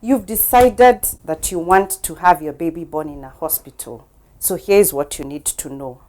You've decided that you want to have your baby born in a hospital. So here's what you need to know.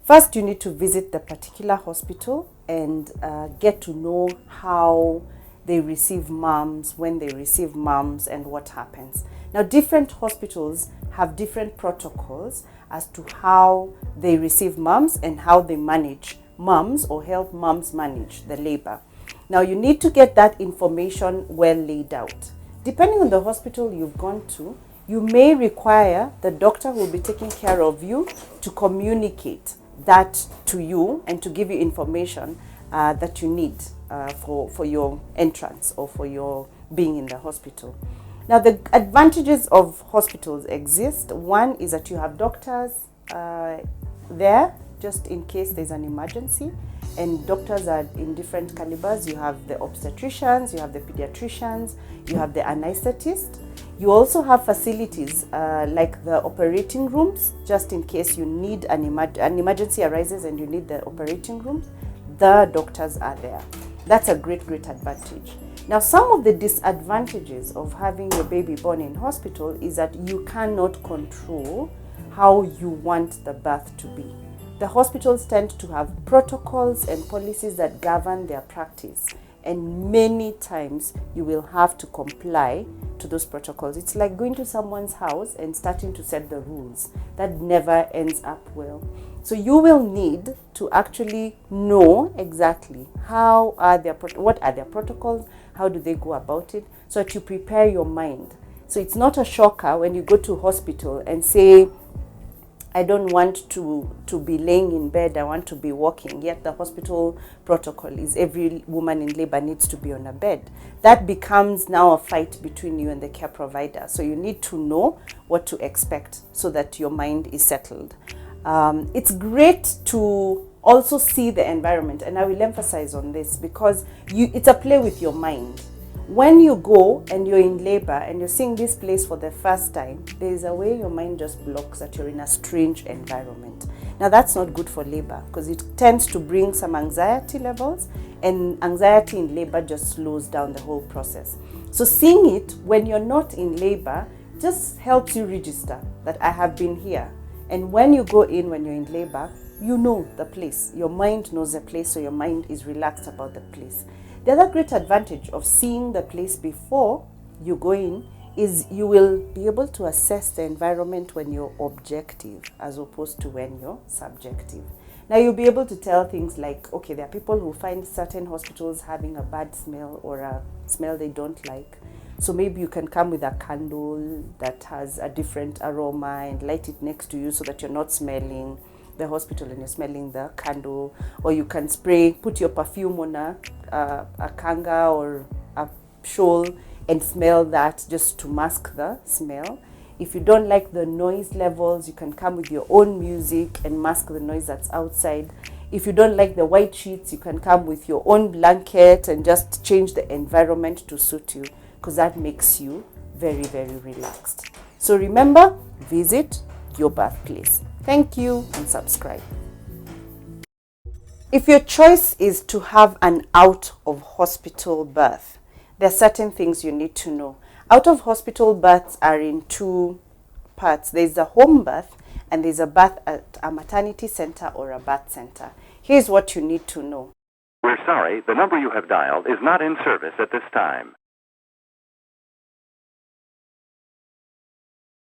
First, you need to visit the particular hospital and get to know how they receive moms, when they receive moms, and what happens. Now, different hospitals have different protocols as to how they receive moms and how they manage moms or help moms manage the labor. Now, you need to get that information well laid out. Depending on the hospital you've gone to, you may require the doctor who will be taking care of you to communicate that to you and to give you information that you need for your entrance or for your being in the hospital. Now, the advantages of hospitals exist. One is that you have doctors there just in case there's an emergency, and doctors are in different calibers. You have the obstetricians, you have the pediatricians, you have the anesthetist. You also have facilities like the operating rooms, just in case you need an emergency arises and you need the operating rooms, the doctors are there. That's a great advantage. Now, some of the disadvantages of having your baby born in hospital is that you cannot control how you want the birth to be. The hospitals tend to have protocols and policies that govern their practice, and many times you will have to comply to those protocols. It's like going to someone's house and starting to set the rules. That never ends up well. So you will need to actually know exactly what are their protocols, how do they go about it, so that you prepare your mind. So it's not a shocker when you go to hospital and say, I don't want to be laying in bed, I want to be walking, yet the hospital protocol is every woman in labor needs to be on a bed. That becomes now a fight between you and the care provider. So you need to know what to expect so that your mind is settled. It's great to also see the environment, and I will emphasize on this because it's a play with your mind. When you go and you're in labor and you're seeing this place for the first time, there is a way your mind just blocks that you're in a strange environment. Now, that's not good for labor because it tends to bring some anxiety levels, and anxiety in labor just slows down the whole process. So seeing it when you're not in labor just helps you register that I have been here. And when you go in when you're in labor, you know the place. Your mind knows the place, so your mind is relaxed about the place. The other great advantage of seeing the place before you go in is you will be able to assess the environment when you're objective as opposed to when you're subjective. Now, you'll be able to tell things like, okay, there are people who find certain hospitals having a bad smell or a smell they don't like. So maybe you can come with a candle that has a different aroma and light it next to you so that you're not smelling the hospital and you're smelling the candle. Or you can put your perfume on a kanga or a shawl and smell that just to mask the smell. If you don't like the noise levels, you can come with your own music and mask the noise that's outside. If you don't like the white sheets, you can come with your own blanket and just change the environment to suit you, because that makes you very, very relaxed. So remember, visit your birthplace. Thank you, and subscribe. If your choice is to have an out-of-hospital birth, there are certain things you need to know. Out-of-hospital births are in two parts. There's a home birth and there's a birth at a maternity center or a birth center. Here's what you need to know. We're sorry, the number you have dialed is not in service at this time.